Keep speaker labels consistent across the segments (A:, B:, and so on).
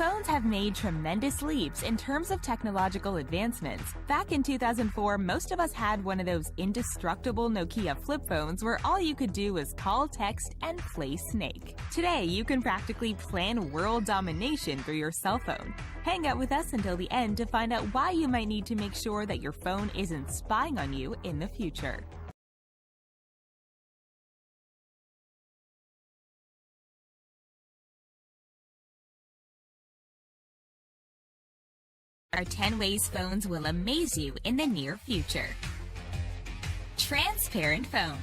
A: Phones have made tremendous leaps in terms of technological advancements. Back in 2004, most of us had one of those indestructible Nokia flip phones where all you could do was call, text, and play Snake. Today, you can practically plan world domination through your cell phone. Hang out with us until the end to find out why you might need to make sure that your phone isn't spying on you in the future. Are 10 ways phones will amaze you in the near future. Transparent phone.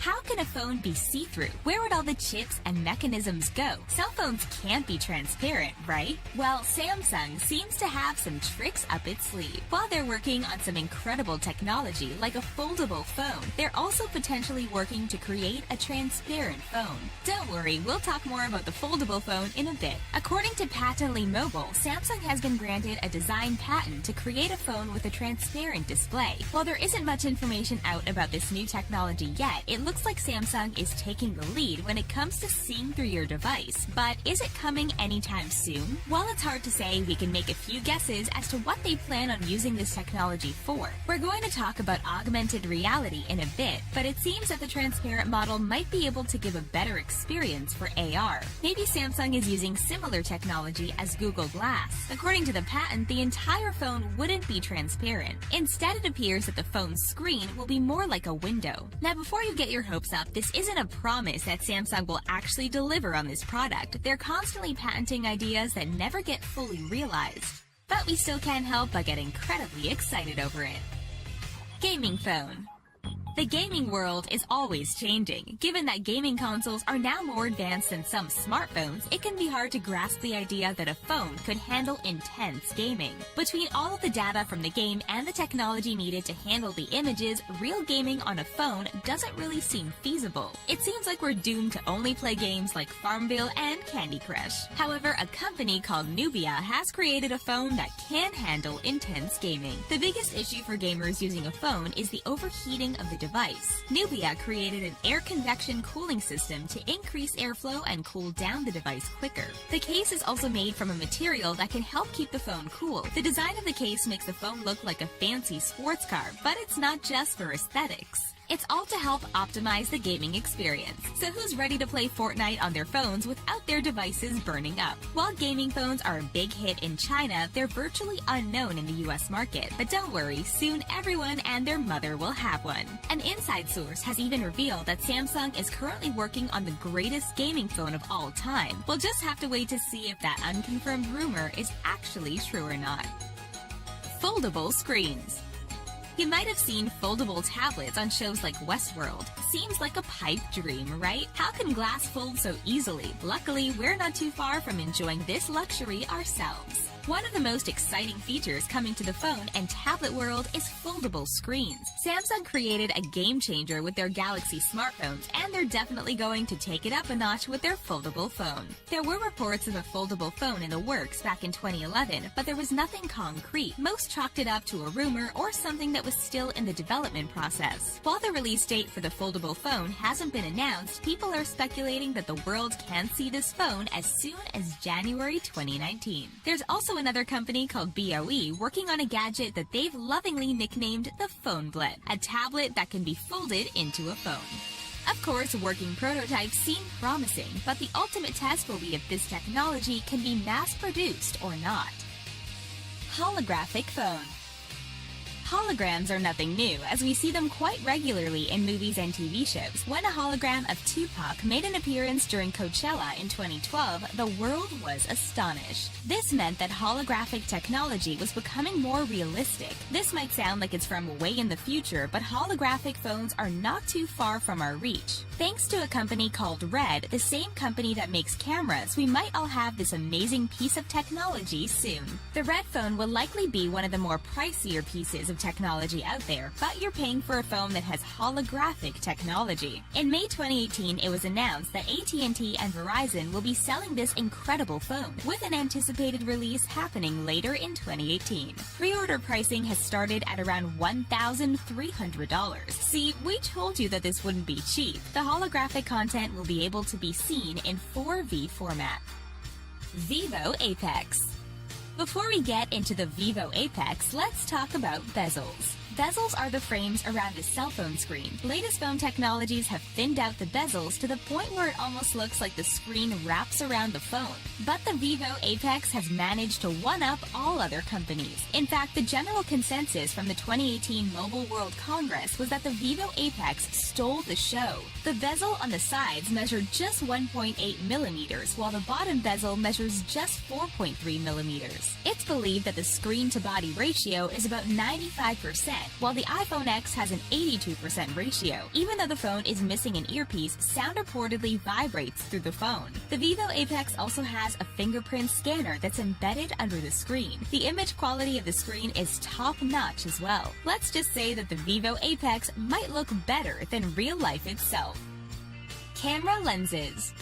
A: How can a phone be see-through? Where would all the chips and mechanisms go? Cell phones can't be transparent, right? Well, Samsung seems to have some tricks up its sleeve. While they're working on some incredible technology like a foldable phone, they're also potentially working to create a transparent phone. Don't worry, we'll talk more about the foldable phone in a bit. According to Patently Mobile, Samsung has been granted a design patent to create a phone with a transparent display. While there isn't much information out about this new technology yet, it looks like Samsung is taking the lead when it comes to seeing through your device. But is it coming anytime soon? While it's hard to say, we can make a few guesses as to what they plan on using this technology for. We're going to talk about augmented reality in a bit, but it seems that the transparent model might be able to give a better experience for AR. Maybe Samsung is using similar technology as Google Glass. According to the patent, the entire phone wouldn't be transparent. Instead, it appears that the phone's screen will be more like a window. Now, before you get your hopes up, this isn't a promise that Samsung will actually deliver on this product. They're constantly patenting ideas that never get fully realized. But we still can't help but get incredibly excited over it. Gaming phone. The gaming world is always changing. Given that gaming consoles are now more advanced than some smartphones, it can be hard to grasp the idea that a phone could handle intense gaming. Between all of the data from the game and the technology needed to handle the images, real gaming on a phone doesn't really seem feasible. It seems like we're doomed to only play games like Farmville and Candy Crush. However, a company called Nubia has created a phone that can handle intense gaming. The biggest issue for gamers using a phone is the overheating of the device. Nubia created an air convection cooling system to increase airflow and cool down the device quicker. The case is also made from a material that can help keep the phone cool. The design of the case makes the phone look like a fancy sports car, but it's not just for aesthetics. It's all to help optimize the gaming experience. So who's ready to play Fortnite on their phones without their devices burning up? While gaming phones are a big hit in China, they're virtually unknown in the US market. But don't worry, soon everyone and their mother will have one. An inside source has even revealed that Samsung is currently working on the greatest gaming phone of all time. We'll just have to wait to see if that unconfirmed rumor is actually true or not. Foldable screens. You might have seen foldable tablets on shows like Westworld. Seems like a pipe dream, right? How can glass fold so easily? Luckily, we're not too far from enjoying this luxury ourselves. One of the most exciting features coming to the phone and tablet world is foldable screens. Samsung created a game changer with their Galaxy smartphones, and they're definitely going to take it up a notch with their foldable phone. There were reports of a foldable phone in the works back in 2011, but there was nothing concrete. Most chalked it up to a rumor or something that was still in the development process. While the release date for the foldable phone hasn't been announced, people are speculating that the world can see this phone as soon as January 2019. There's also another company called BOE working on a gadget that they've lovingly nicknamed the PhoneBlet, a tablet that can be folded into a phone. Of course, working prototypes seem promising, but the ultimate test will be if this technology can be mass-produced or not. Holographic phone. Holograms are nothing new, as we see them quite regularly in movies and TV shows. When a hologram of Tupac made an appearance during Coachella in 2012, the world was astonished. This meant that holographic technology was becoming more realistic. This might sound like it's from way in the future, but holographic phones are not too far from our reach. Thanks to a company called Red, the same company that makes cameras, we might all have this amazing piece of technology soon. The Red phone will likely be one of the more pricier pieces of technology out there, but you're paying for a phone that has holographic technology. In May 2018, it was announced that AT&T and Verizon will be selling this incredible phone, with an anticipated release happening later in 2018. Pre-order pricing has started at around $1,300. See, we told you that this wouldn't be cheap. The holographic content will be able to be seen in 4V format. Vivo Apex. Before we get into the Vivo Apex, let's talk about bezels. Bezels are the frames around a cell phone screen. Latest phone technologies have thinned out the bezels to the point where it almost looks like the screen wraps around the phone. But the Vivo Apex has managed to one-up all other companies. In fact, the general consensus from the 2018 Mobile World Congress was that the Vivo Apex stole the show. The bezel on the sides measured just 1.8 millimeters, while the bottom bezel measures just 4.3 millimeters. It's believed that the screen-to-body ratio is about 95%, while the iPhone X has an 82% ratio. Even though the phone is missing an earpiece, sound reportedly vibrates through the phone. The Vivo Apex also has a fingerprint scanner that's embedded under the screen. The image quality of the screen is top-notch as well. Let's just say that the Vivo Apex might look better than real life itself. Camera lenses.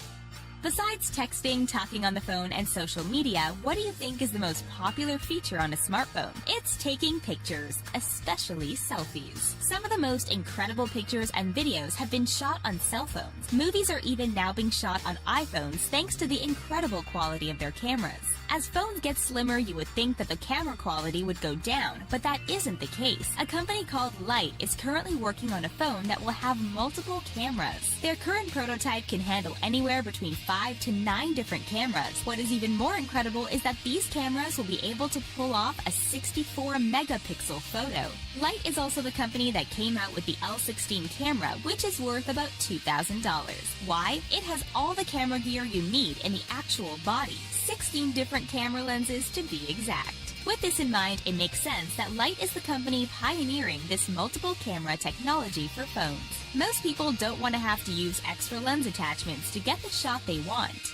A: Besides texting, talking on the phone, and social media, what do you think is the most popular feature on a smartphone? It's taking pictures, especially selfies. Some of the most incredible pictures and videos have been shot on cell phones. Movies are even now being shot on iPhones thanks to the incredible quality of their cameras. As phones get slimmer, you would think that the camera quality would go down, but that isn't the case. A company called Light is currently working on a phone that will have multiple cameras. Their current prototype can handle anywhere between 5 to 9 different cameras. What is even more incredible is that these cameras will be able to pull off a 64 megapixel photo. Light is also the company that came out with the L16 camera, which is worth about $2,000. Why? It has all the camera gear you need in the actual body. 16 different camera lenses to be exact. With this in mind, it makes sense that Light is the company pioneering this multiple camera technology for phones. Most people don't want to have to use extra lens attachments to get the shot they want.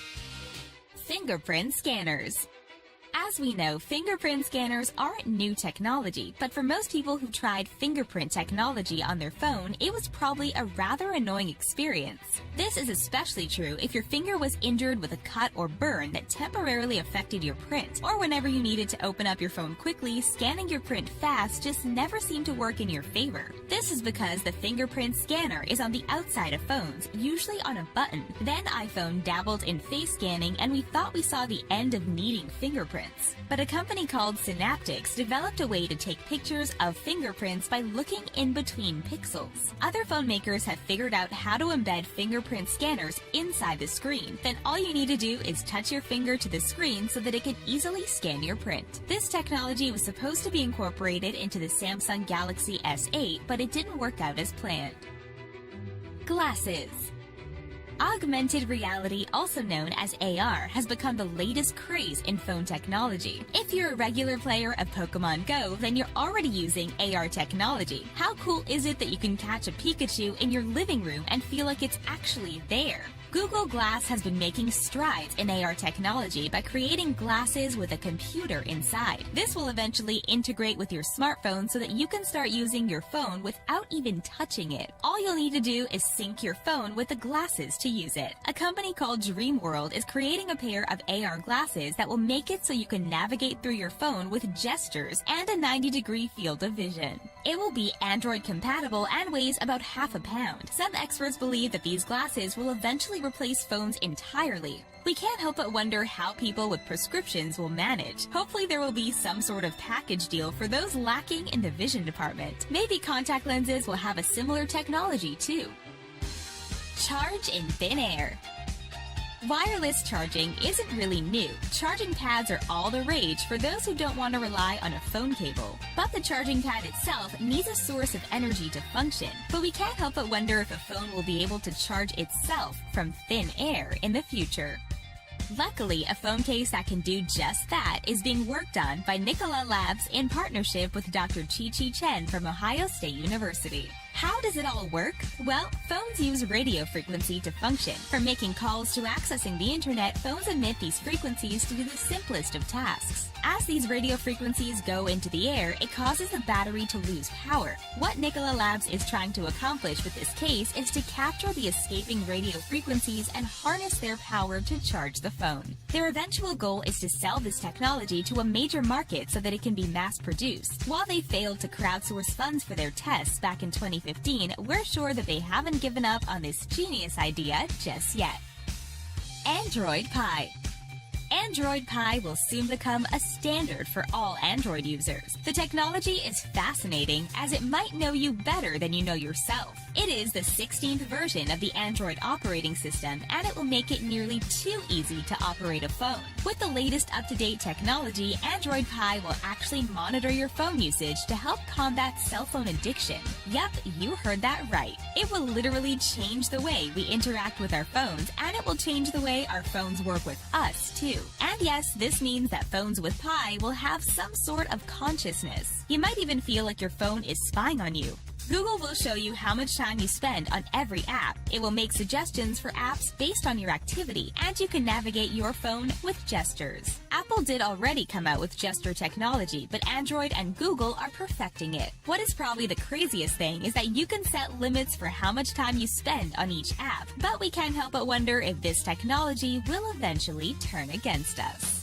A: Fingerprint scanners. As we know, fingerprint scanners aren't new technology, but for most people who tried fingerprint technology on their phone, it was probably a rather annoying experience. This is especially true if your finger was injured with a cut or burn that temporarily affected your print, or whenever you needed to open up your phone quickly, scanning your print fast just never seemed to work in your favor. This is because the fingerprint scanner is on the outside of phones, usually on a button. Then iPhone dabbled in face scanning and we thought we saw the end of needing fingerprints. But a company called Synaptics developed a way to take pictures of fingerprints by looking in between pixels. Other phone makers have figured out how to embed fingerprint scanners inside the screen. Then all you need to do is touch your finger to the screen so that it can easily scan your print. This technology was supposed to be incorporated into the Samsung Galaxy S8, but it didn't work out as planned. Glasses. Augmented reality, also known as AR, has become the latest craze in phone technology. If you're a regular player of Pokemon Go, then you're already using AR technology. How cool is it that you can catch a Pikachu in your living room and feel like it's actually there? Google Glass has been making strides in AR technology by creating glasses with a computer inside. This will eventually integrate with your smartphone so that you can start using your phone without even touching it. All you'll need to do is sync your phone with the glasses to use it. A company called Dream World is creating a pair of AR glasses that will make it so you can navigate through your phone with gestures and a 90-degree field of vision. It will be Android compatible and weighs about half a pound. Some experts believe that these glasses will eventually replace phones entirely. We can't help but wonder how people with prescriptions will manage. Hopefully there will be some sort of package deal for those lacking in the vision department. Maybe contact lenses will have a similar technology too. Charge in thin air. Wireless charging isn't really new. Charging pads are all the rage for those who don't want to rely on a phone cable. But the charging pad itself needs a source of energy to function. But we can't help but wonder if a phone will be able to charge itself from thin air in the future. Luckily, a phone case that can do just that is being worked on by Nikola Labs in partnership with Dr. Chi-Chi Chen from Ohio State University. How does it all work? Well, phones use radio frequency to function. From making calls to accessing the internet, phones emit these frequencies to do the simplest of tasks. As these radio frequencies go into the air, it causes the battery to lose power. What Nikola Labs is trying to accomplish with this case is to capture the escaping radio frequencies and harness their power to charge the phone. Their eventual goal is to sell this technology to a major market so that it can be mass-produced. While they failed to crowdsource funds for their tests back in 2015, we're sure that they haven't given up on this genius idea just yet. Android Pie. Android Pie will soon become a standard for all Android users. The technology is fascinating as it might know you better than you know yourself. It is the 16th version of the Android operating system, and it will make it nearly too easy to operate a phone. With the latest up-to-date technology, Android Pie will actually monitor your phone usage to help combat cell phone addiction. Yep, you heard that right. It will literally change the way we interact with our phones, and it will change the way our phones work with us, too. And yes, this means that phones with Pi will have some sort of consciousness. You might even feel like your phone is spying on you. Google will show you how much time you spend on every app. It will make suggestions for apps based on your activity, and you can navigate your phone with gestures. Apple did already come out with gesture technology, but Android and Google are perfecting it. What is probably the craziest thing is that you can set limits for how much time you spend on each app, but we can't help but wonder if this technology will eventually turn against us.